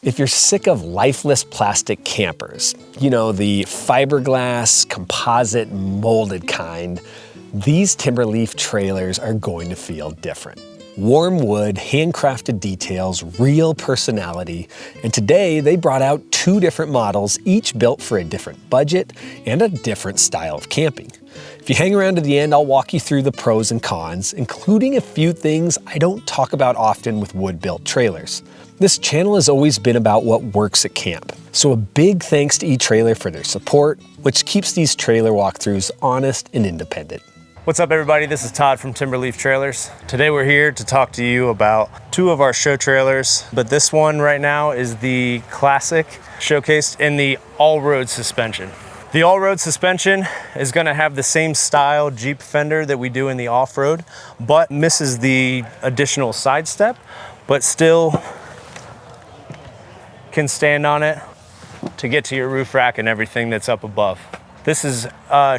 If you're sick of lifeless plastic campers, you know, the fiberglass, composite, molded kind, these Timberleaf trailers are going to feel different. Warm wood, handcrafted details, real personality, and today they brought out 2 different models, each built for a different budget and a different style of camping. If you hang around to the end, I'll walk you through the pros and cons, including a few things I don't talk about often with wood-built trailers. This channel has always been about what works at camp, so a big thanks to eTrailer for their support, which keeps these trailer walkthroughs honest and independent. What's up everybody, this is Todd from Timberleaf Trailers. Today we're here to talk to you about 2 of our show trailers, but this one right now is the Classic, showcased in the all-road suspension. The all-road suspension is gonna have the same style Jeep fender that we do in the off-road, but misses the additional side step, but still can stand on it to get to your roof rack and everything that's up above. This is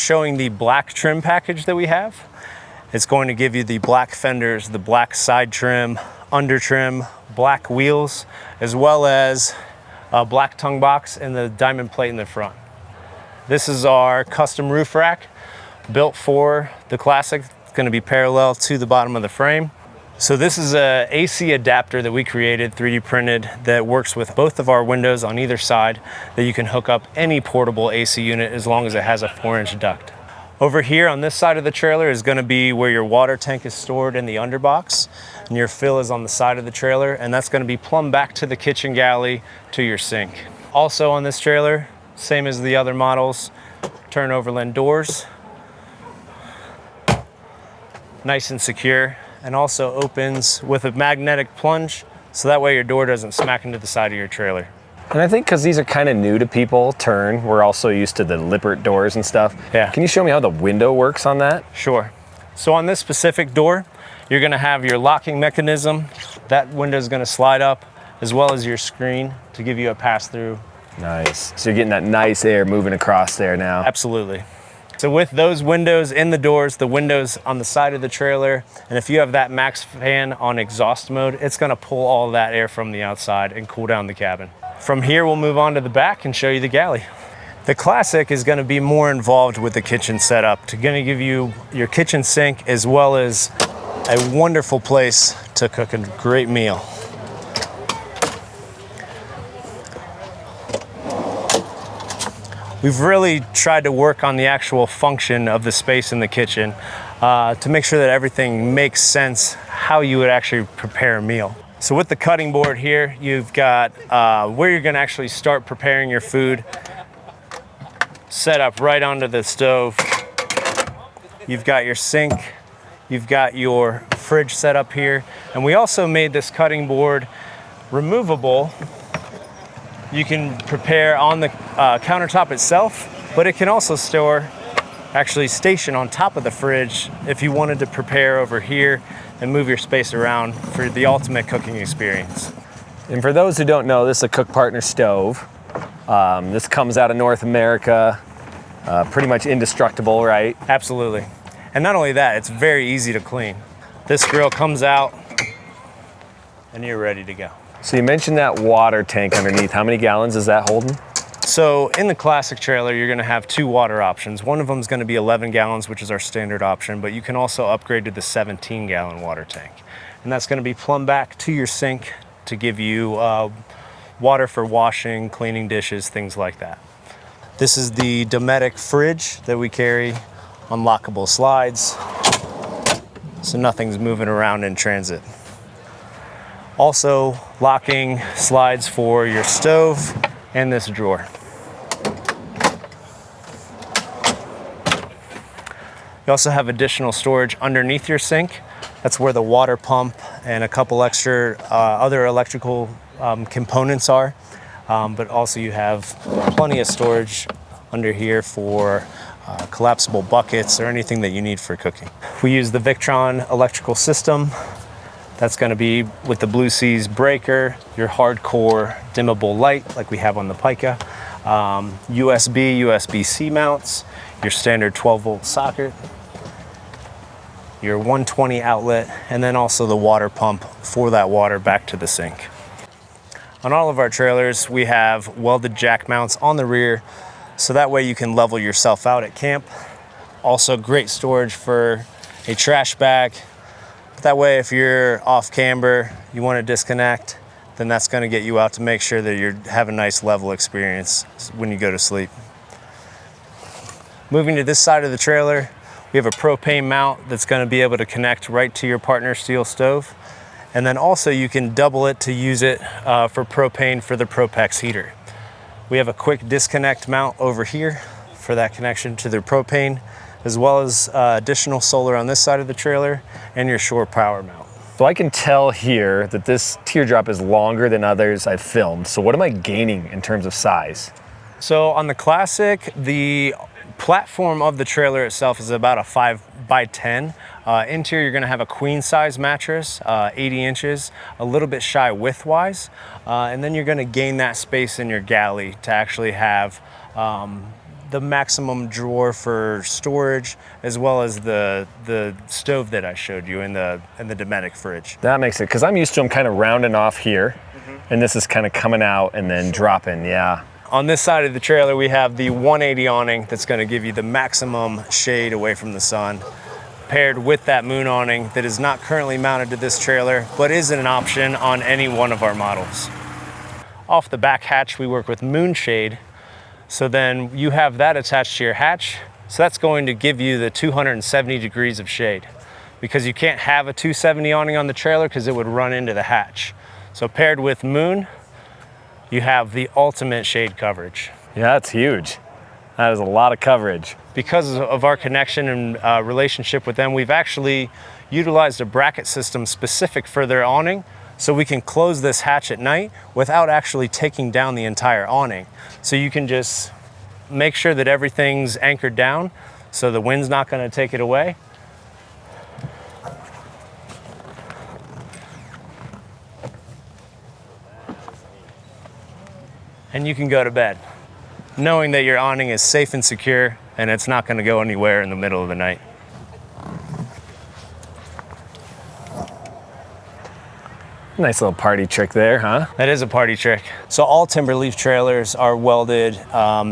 showing the black trim package that we have. It's going to give you the black fenders, the black side trim, under trim, black wheels, as well as a black tongue box and the diamond plate in the front. This is our custom roof rack built for the Classic. It's going to be parallel to the bottom of the frame. So this is a AC adapter that we created, 3D printed, that works with both of our windows on either side, that you can hook up any portable AC unit as long as it has a 4-inch duct. Over here on this side of the trailer is going to be where your water tank is stored in the underbox, and your fill is on the side of the trailer, and that's going to be plumbed back to the kitchen galley to your sink. Also on this trailer, same as the other models, turn overland doors, nice and secure, and also opens with a magnetic plunge, so that way your door doesn't smack into the side of your trailer. And I think because these are kind of new to people, we're also used to the Lippert doors and stuff. Yeah. Can you show me how the window works on that? Sure. So on this specific door, you're gonna have your locking mechanism. That window is gonna slide up, as well as your screen to give you a pass-through. Nice. So you're getting that nice air moving across there now. Absolutely. So with those windows in the doors, the windows on the side of the trailer, and if you have that max fan on exhaust mode, it's gonna pull all that air from the outside and cool down the cabin. From here, we'll move on to the back and show you the galley. The Classic is gonna be more involved with the kitchen setup. It's gonna give you your kitchen sink as well as a wonderful place to cook a great meal. We've really tried to work on the actual function of the space in the kitchen to make sure that everything makes sense how you would actually prepare a meal. So with the cutting board here, you've got where you're gonna actually start preparing your food, set up right onto the stove. You've got your sink, you've got your fridge set up here, and we also made this cutting board removable. You can prepare on the countertop itself, but it can also actually station on top of the fridge if you wanted to prepare over here and move your space around for the ultimate cooking experience. And for those who don't know, this is a Cook Partner stove. This comes out of North America, pretty much indestructible, right? Absolutely. And not only that, it's very easy to clean. This grill comes out and you're ready to go. So you mentioned that water tank underneath. How many gallons is that holding? So in the Classic trailer, you're gonna have 2 water options. One of them is gonna be 11 gallons, which is our standard option, but you can also upgrade to the 17-gallon water tank. And that's gonna be plumbed back to your sink to give you water for washing, cleaning dishes, things like that. This is the Dometic fridge that we carry, unlockable slides, so nothing's moving around in transit. Also, locking slides for your stove and this drawer. You also have additional storage underneath your sink. That's where the water pump and a couple extra other electrical components are. But also you have plenty of storage under here for collapsible buckets or anything that you need for cooking. We use the Victron electrical system. That's gonna be with the Blue Seas breaker, your hardcore dimmable light like we have on the Pica, USB, USB-C mounts, your standard 12-volt socket, your 120 outlet, and then also the water pump for that water back to the sink. On all of our trailers, we have welded jack mounts on the rear, so that way you can level yourself out at camp. Also great storage for a trash bag. That way if you're off camber, you want to disconnect, then that's going to get you out to make sure that you have a nice level experience when you go to sleep. Moving to this side of the trailer, we have a propane mount that's going to be able to connect right to your partner steel stove. And then also you can double it to use it for propane for the Propex heater. We have a quick disconnect mount over here for that connection to the propane, as well as additional solar on this side of the trailer and your shore power mount. So I can tell here that this teardrop is longer than others I've filmed. So what am I gaining in terms of size? So on the Classic, the platform of the trailer itself is about a 5x10. Interior, you're gonna have a queen size mattress, 80 inches, a little bit shy width-wise. And then you're gonna gain that space in your galley to actually have the maximum drawer for storage, as well as the stove that I showed you in the Dometic fridge. That makes it, because I'm used to them kind of rounding off here, and this is kind of coming out and then dropping, yeah. On this side of the trailer, we have the 180 awning that's gonna give you the maximum shade away from the sun, paired with that moon awning that is not currently mounted to this trailer, but is an option on any one of our models. Off the back hatch, we work with moon shade. So then you have that attached to your hatch. So that's going to give you the 270 degrees of shade, because you can't have a 270 awning on the trailer because it would run into the hatch. So paired with moon, you have the ultimate shade coverage. Yeah, that's huge. That is a lot of coverage. Because of our connection and relationship with them, we've actually utilized a bracket system specific for their awning, so we can close this hatch at night without actually taking down the entire awning. So you can just make sure that everything's anchored down so the wind's not gonna take it away. And you can go to bed, knowing that your awning is safe and secure and it's not gonna go anywhere in the middle of the night. Nice little party trick there, huh? That is a party trick. So all Timberleaf trailers are welded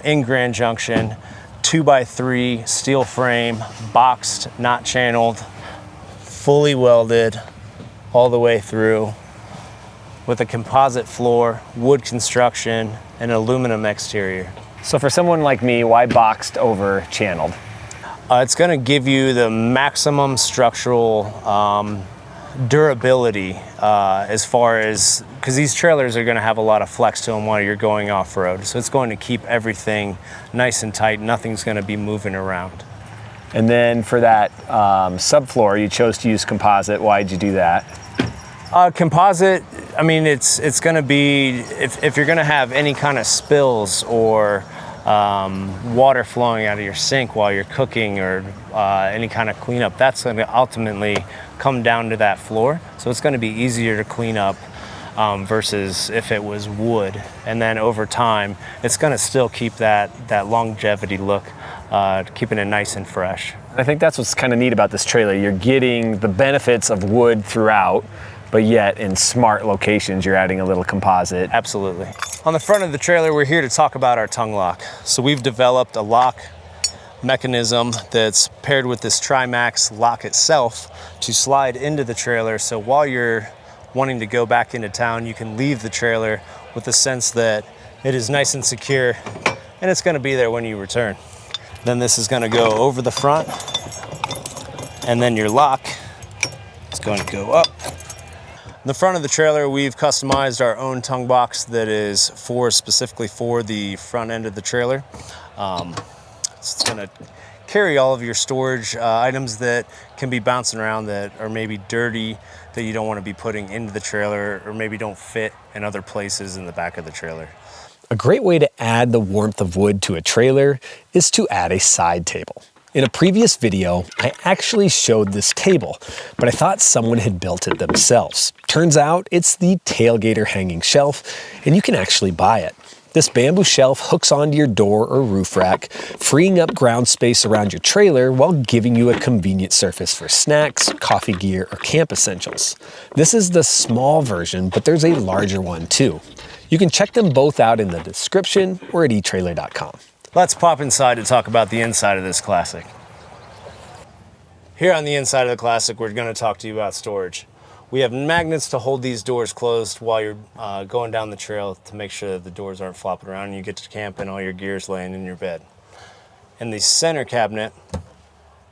in Grand Junction, 2x3 steel frame, boxed, not channeled, fully welded all the way through, with a composite floor, wood construction, and aluminum exterior. So for someone like me, why boxed over channeled? It's gonna give you the maximum structural durability as far as, because these trailers are going to have a lot of flex to them while you're going off-road. So it's going to keep everything nice and tight. Nothing's going to be moving around. And then for that subfloor, you chose to use composite. Why'd you do that? Composite, I mean, it's going to be, if you're going to have any kind of spills or water flowing out of your sink while you're cooking, or any kind of cleanup, that's going to ultimately come down to that floor. So it's going to be easier to clean up versus if it was wood. And then over time, it's going to still keep that longevity look, keeping it nice and fresh. I think that's what's kind of neat about this trailer. You're getting the benefits of wood throughout, but yet in smart locations, you're adding a little composite. Absolutely. On the front of the trailer, we're here to talk about our tongue lock. So we've developed a lock mechanism that's paired with this Trimax lock itself to slide into the trailer. So while you're wanting to go back into town, you can leave the trailer with the sense that it is nice and secure, and it's going to be there when you return. Then this is going to go over the front, and then your lock is going to go up. In the front of the trailer, we've customized our own tongue box that is specifically for the front end of the trailer. It's going to carry all of your storage items that can be bouncing around, that are maybe dirty, that you don't want to be putting into the trailer, or maybe don't fit in other places in the back of the trailer. A great way to add the warmth of wood to a trailer is to add a side table. In a previous video, I actually showed this table, but I thought someone had built it themselves. Turns out it's the tailgater hanging shelf, and you can actually buy it. This bamboo shelf hooks onto your door or roof rack, freeing up ground space around your trailer while giving you a convenient surface for snacks, coffee gear, or camp essentials. This is the small version, but there's a larger one too. You can check them both out in the description or at eTrailer.com. Let's pop inside to talk about the inside of this Classic. Here on the inside of the Classic, we're going to talk to you about storage. We have magnets to hold these doors closed while you're going down the trail to make sure that the doors aren't flopping around and you get to camp and all your gear's laying in your bed. In the center cabinet,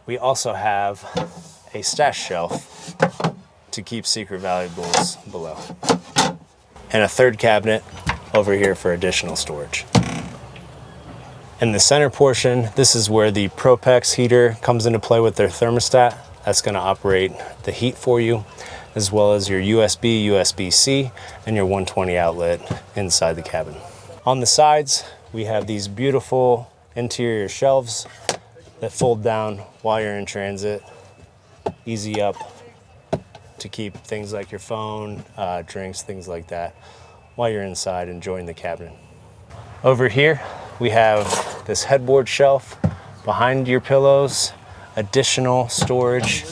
we also have a stash shelf to keep secret valuables below. And a third cabinet over here for additional storage. In the center portion, this is where the Propex heater comes into play with their thermostat. That's going to operate the heat for you, as well as your USB, USB-C, and your 120 outlet inside the cabin. On the sides, we have these beautiful interior shelves that fold down while you're in transit. Easy up to keep things like your phone, drinks, things like that, while you're inside enjoying the cabin. Over here, we have this headboard shelf behind your pillows, additional storage,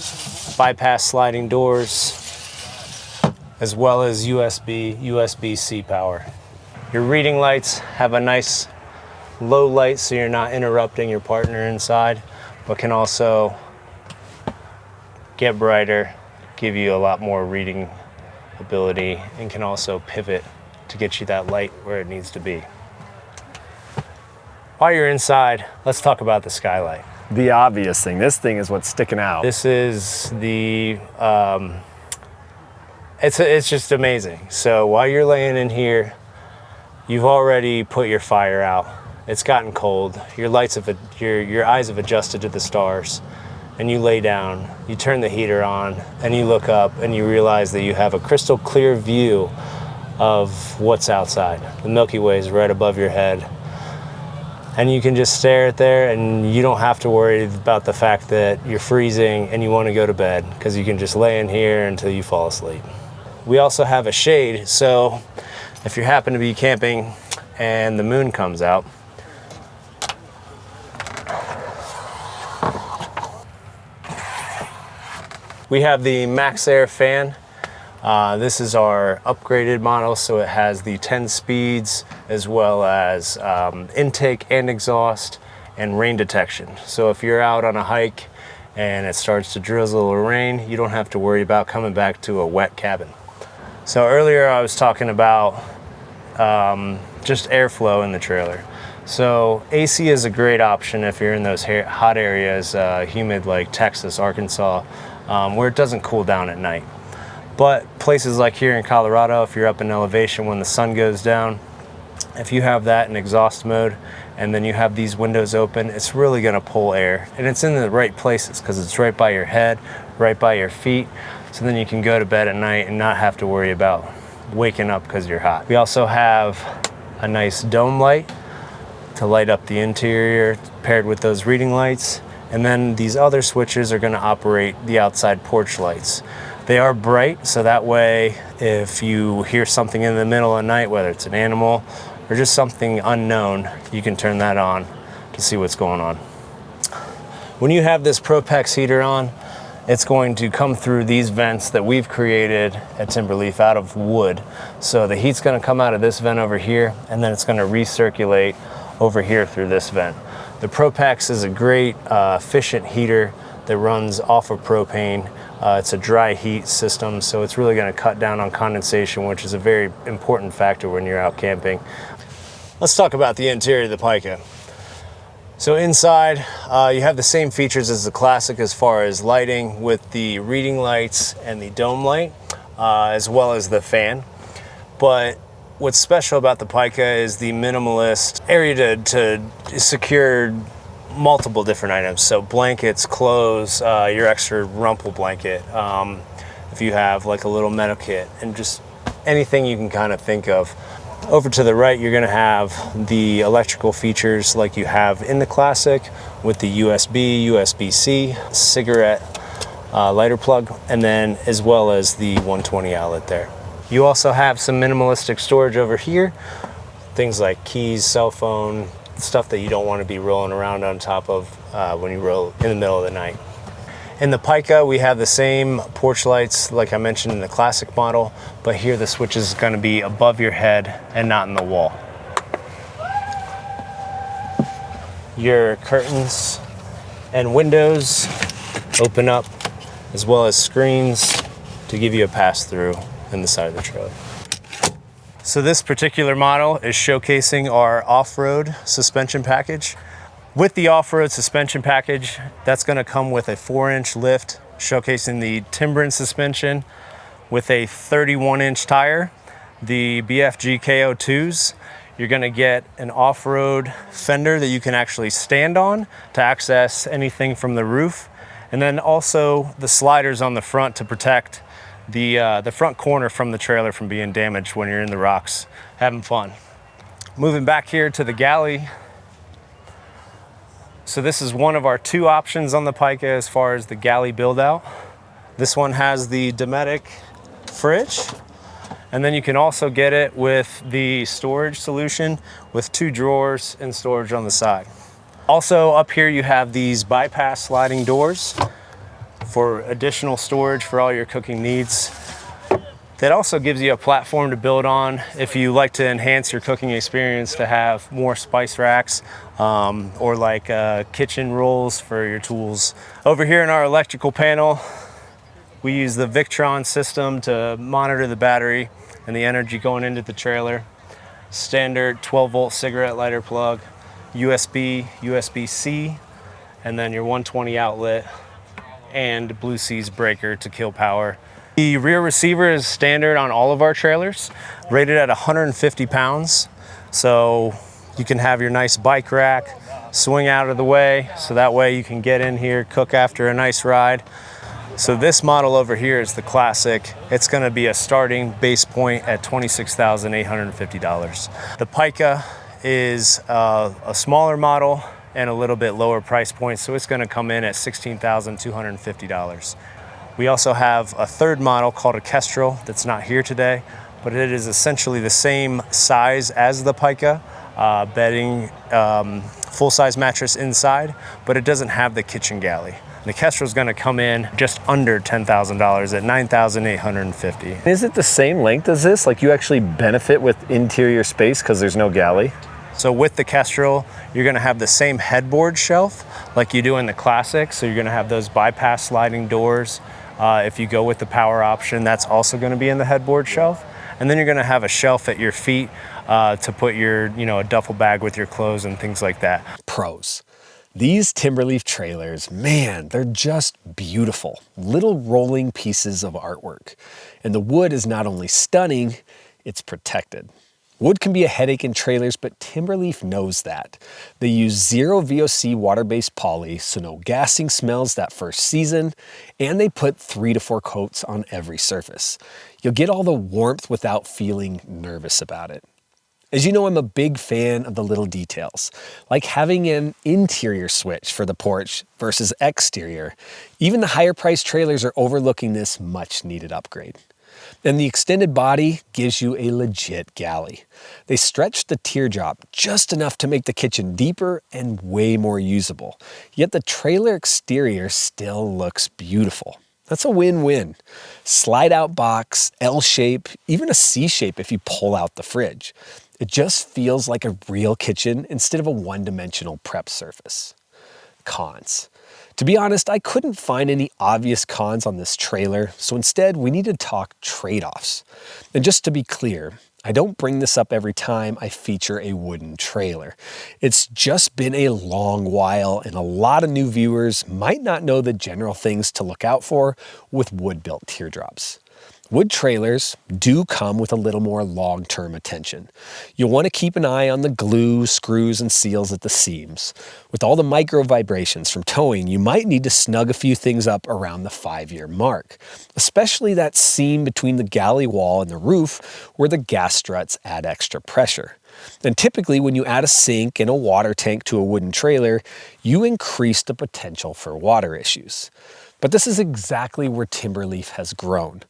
bypass sliding doors, as well as USB, USB-C power. Your reading lights have a nice low light so you're not interrupting your partner inside, but can also get brighter, give you a lot more reading ability, and can also pivot to get you that light where it needs to be. While you're inside, let's talk about the skylight. The obvious thing, this thing is what's sticking out. This is the, it's just amazing. So while you're laying in here, you've already put your fire out. It's gotten cold. Your lights have, your eyes have adjusted to the stars, and you lay down, you turn the heater on, and you look up and you realize that you have a crystal clear view of what's outside. The Milky Way is right above your head. And you can just stare at there, and you don't have to worry about the fact that you're freezing and you want to go to bed, because you can just lay in here until you fall asleep. We also have a shade, so if you happen to be camping and the moon comes out, we have the Max Air fan. This is our upgraded model, so it has the 10 speeds as well as intake and exhaust and rain detection. So if you're out on a hike and it starts to drizzle or rain, you don't have to worry about coming back to a wet cabin. So earlier I was talking about just airflow in the trailer. So AC is a great option if you're in those hot areas, humid like Texas, Arkansas, where it doesn't cool down at night. But places like here in Colorado, if you're up in elevation when the sun goes down, if you have that in exhaust mode and then you have these windows open, it's really going to pull air. And it's in the right places because it's right by your head, right by your feet. So then you can go to bed at night and not have to worry about waking up because you're hot. We also have a nice dome light to light up the interior paired with those reading lights. And then these other switches are going to operate the outside porch lights. They are bright, so that way if you hear something in the middle of the night, whether it's an animal or just something unknown, you can turn that on to see what's going on. When you have this Propex heater on, it's going to come through these vents that we've created at Timberleaf out of wood. So the heat's going to come out of this vent over here, and then it's going to recirculate over here through this vent. The Propex is a great efficient heater that runs off of propane. It's a dry heat system, so it's really going to cut down on condensation, which is a very important factor when you're out camping. Let's talk about the interior of the Pica. So inside, you have the same features as the Classic as far as lighting, with the reading lights and the dome light, as well as the fan. But what's special about the Pica is the minimalist area to secure multiple different items. So blankets, clothes, your extra rumple blanket, if you have like a little metal kit, and just anything you can kind of think of. Over to the right, you're going to have the electrical features like you have in the Classic, with the USB, USB-C, cigarette lighter plug, and then as well as the 120 outlet there. You also have some minimalistic storage over here, things like keys, cell phone, stuff that you don't want to be rolling around on top of when you roll in the middle of the night. In the Pica, we have the same porch lights like I mentioned in the classic model, but here the switch is going to be above your head and not in the wall. Your curtains and windows open up, as well as screens to give you a pass-through in the side of the trailer. So this particular model is showcasing our off-road suspension package. With the off-road suspension package, that's going to come with a 4-inch lift, showcasing the Timberleaf suspension with a 31-inch tire, the BFG KO2s. You're going to get an off-road fender that you can actually stand on to access anything from the roof, and then also the sliders on the front to protect the front corner from the trailer from being damaged when you're in the rocks having fun. Moving back here to the galley. So this is one of our 2 options on the Pica as far as the galley build out. This one has the Dometic fridge, and then you can also get it with the storage solution with 2 drawers and storage on the side. Also up here you have these bypass sliding doors for additional storage for all your cooking needs. That also gives you a platform to build on if you like to enhance your cooking experience, to have more spice racks or like kitchen rolls for your tools. Over here in our electrical panel, we use the Victron system to monitor the battery and the energy going into the trailer. Standard 12-volt cigarette lighter plug, USB, USB-C, and then your 120 outlet and Blue Seas breaker to kill power. The rear receiver is standard on all of our trailers, rated at 150 pounds. So you can have your nice bike rack swing out of the way, so that way you can get in here, cook after a nice ride. So this model over here is the classic. It's going to be a starting base point at $26,850. The Pica is a smaller model and a little bit lower price point, so it's going to come in at $16,250. We also have a 3rd model called a Kestrel that's not here today, but it is essentially the same size as the Pica, bedding, full-size mattress inside, but it doesn't have the kitchen galley. The Kestrel is going to come in just under $10,000 at $9,850. Is it the same length as this? Like, you actually benefit with interior space because there's no galley? So with the Kestrel, you're going to have the same headboard shelf like you do in the Classic. So you're going to have those bypass sliding doors. If you go with the power option, that's also going to be in the headboard shelf. And then you're going to have a shelf at your feet to put your, a duffel bag with your clothes and things like that. Pros. These Timberleaf trailers, man, they're just beautiful. Little rolling pieces of artwork. And the wood is not only stunning, it's protected. Wood can be a headache in trailers, but Timberleaf knows that. They use zero VOC water-based poly, so no gassing smells that first season, and they put 3 to 4 coats on every surface. You'll get all the warmth without feeling nervous about it. As you know, I'm a big fan of the little details, like having an interior switch for the porch versus exterior. Even the higher priced trailers are overlooking this much needed upgrade. And the extended body gives you a legit galley. They stretched the teardrop just enough to make the kitchen deeper and way more usable. Yet the trailer exterior still looks beautiful. That's a win-win. Slide out box, L shape, even a C shape if you pull out the fridge. It just feels like a real kitchen instead of a one-dimensional prep surface. Cons. To be honest, I couldn't find any obvious cons on this trailer, so instead we need to talk trade-offs. And just to be clear, I don't bring this up every time I feature a wooden trailer. It's just been a long while, and a lot of new viewers might not know the general things to look out for with wood-built teardrops. Wood trailers do come with a little more long-term attention. You'll want to keep an eye on the glue, screws, and seals at the seams. With all the micro vibrations from towing, you might need to snug a few things up around the 5-year mark, especially that seam between the galley wall and the roof where the gas struts add extra pressure. And typically when you add a sink and a water tank to a wooden trailer, you increase the potential for water issues. But this is exactly where Timberleaf has grown.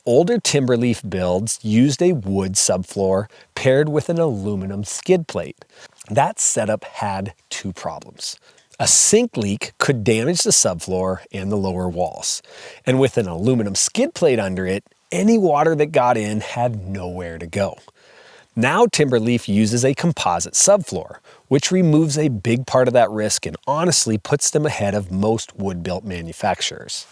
Older Timberleaf builds used a wood subfloor paired with an aluminum skid plate. That setup had 2 problems. A sink leak could damage the subfloor and the lower walls. And with an aluminum skid plate under it, any water that got in had nowhere to go. Now Timberleaf uses a composite subfloor, which removes a big part of that risk and honestly puts them ahead of most wood-built manufacturers.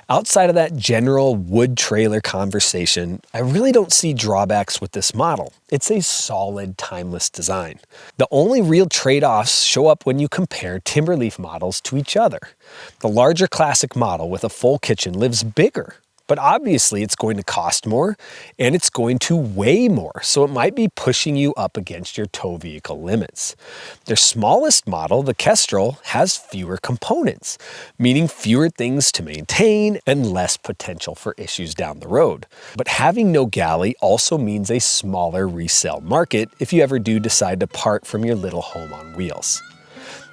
Outside of that general wood trailer conversation, I really don't see drawbacks with this model. It's a solid, timeless design. The only real trade-offs show up when you compare Timberleaf models to each other. The larger classic model with a full kitchen lives bigger, but obviously it's going to cost more and it's going to weigh more, so it might be pushing you up against your tow vehicle limits. Their smallest model, the Kestrel, has fewer components, meaning fewer things to maintain and less potential for issues down the road. But having no galley also means a smaller resale market if you ever do decide to part from your little home on wheels.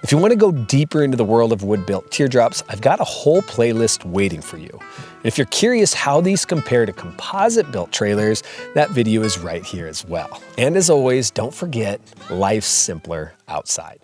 If you want to go deeper into the world of wood-built teardrops, I've got a whole playlist waiting for you. And if you're curious how these compare to composite-built trailers, that video is right here as well. And as always, don't forget, life's simpler outside.